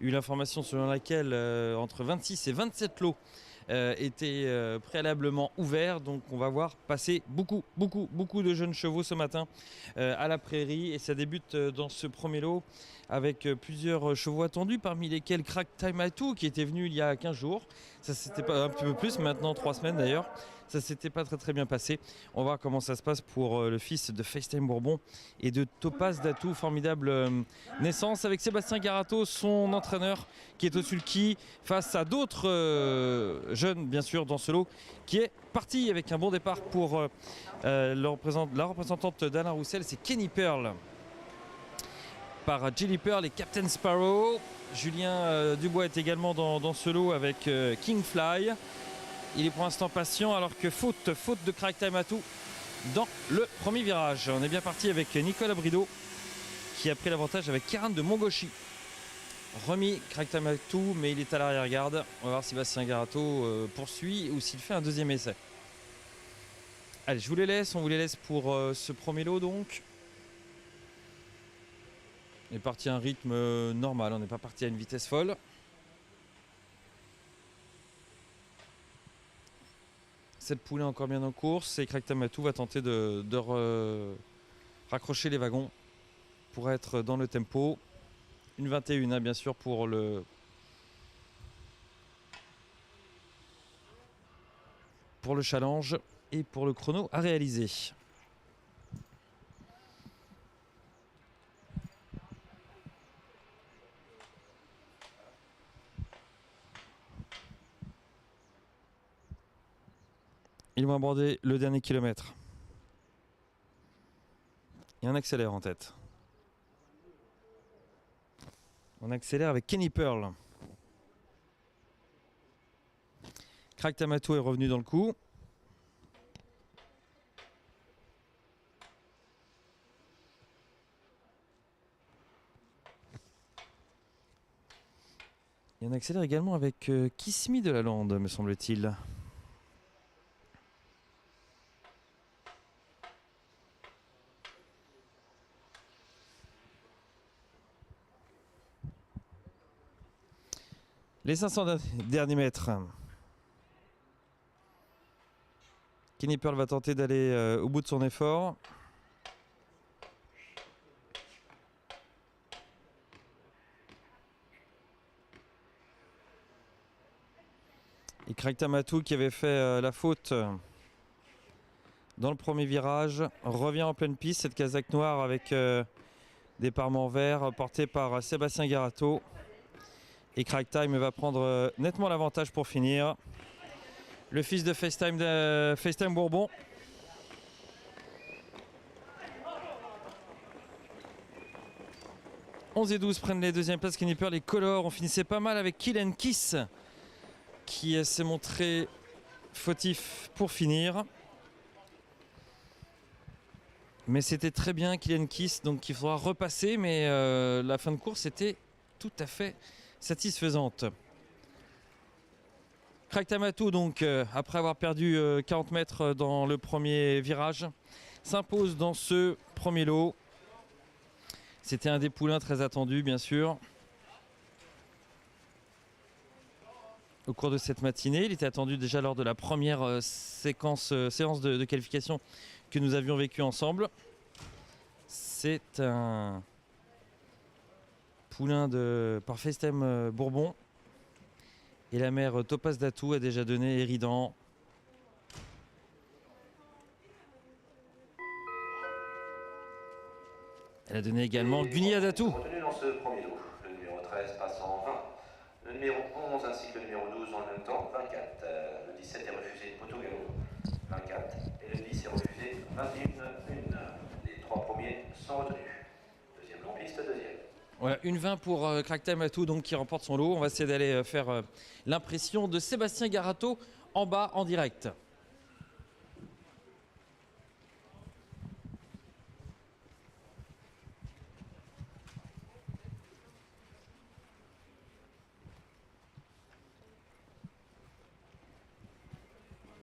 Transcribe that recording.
eu l'information selon laquelle entre 26 et 27 lots étaient préalablement ouverts. Donc on va voir passer beaucoup de jeunes chevaux ce matin à la prairie. Et ça débute dans ce premier lot avec plusieurs chevaux attendus, parmi lesquels Crack Time Atou qui était venu il y a 15 jours. Ça c'était pas un petit peu plus, maintenant 3 semaines d'ailleurs. Ça s'était pas très bien passé. On va voir comment ça se passe pour le fils de FaceTime Bourbon et de Topaz Datou. Formidable naissance avec Sébastien Garato, son entraîneur, qui est au sulky face à d'autres jeunes bien sûr dans ce lot, qui est parti avec un bon départ pour la représentante d'Alain Roussel, c'est Kenny Pearl par Jilly Pearl et Captain Sparrow. Julien Dubois est également dans ce lot avec King Fly. Il est pour l'instant patient alors que faute de Crack Time Atou dans le premier virage. On est bien parti avec Nicolas Brideau qui a pris l'avantage avec Karan de Mongoshi. Remis Crack Time Atou, mais il est à l'arrière-garde. On va voir si Bastien Garato poursuit ou s'il fait un deuxième essai. Allez, je vous les laisse. On vous les laisse pour ce premier lot donc. On est parti à un rythme normal. On n'est pas parti à une vitesse folle. Cette poulain encore bien en course et Crack Time Atou va tenter de raccrocher les wagons pour être dans le tempo. Une 21 hein, bien sûr pour le challenge et pour le chrono à réaliser. Ils vont aborder le dernier kilomètre. Et on accélère en tête. On accélère avec Kenny Pearl. Crack Time Atou est revenu dans le coup. Et on accélère également avec Kiss Me de la Lande, me semble-t-il. Les 500 derniers mètres. Kenny Pearl va tenter d'aller au bout de son effort. Et Crack Time Atou qui avait fait la faute dans le premier virage revient en pleine piste. Cette casaque noire avec des parements verts portés par Sébastien Garato. Et Crack Time va prendre nettement l'avantage pour finir. Le fils de FaceTime Bourbon. « 11 et 12 prennent les deuxièmes places. Kenny Pearl, les Colors. On finissait pas mal avec Kill and Kiss qui s'est montré fautif pour finir. Mais c'était très bien Kill and Kiss, donc il faudra repasser. Mais la fin de course était tout à fait satisfaisante. Crack Time Atou, donc, après avoir perdu 40 mètres dans le premier virage, s'impose dans ce premier lot. C'était un des poulains très attendu, bien sûr. Au cours de cette matinée, il était attendu déjà lors de la première séance de qualification que nous avions vécue ensemble. C'est un poulain par FaceTime Bourbon. Et la mère Topaz Datou a déjà donné Éridan. Elle a donné également Gunia Datou. Retenu dans ce premier lot, le numéro 13 passe en 20, le numéro 11 ainsi que le numéro 12 en même temps, 24. Le 17 est refusé Potogalo, 24. Et le 10 est refusé 21. Les 3 premiers sont retenus. Deuxième long piste, deuxième. Voilà, une 20 pour Crack Time Atou donc qui remporte son lot. On va essayer d'aller faire l'impression de Sébastien Garato en bas en direct.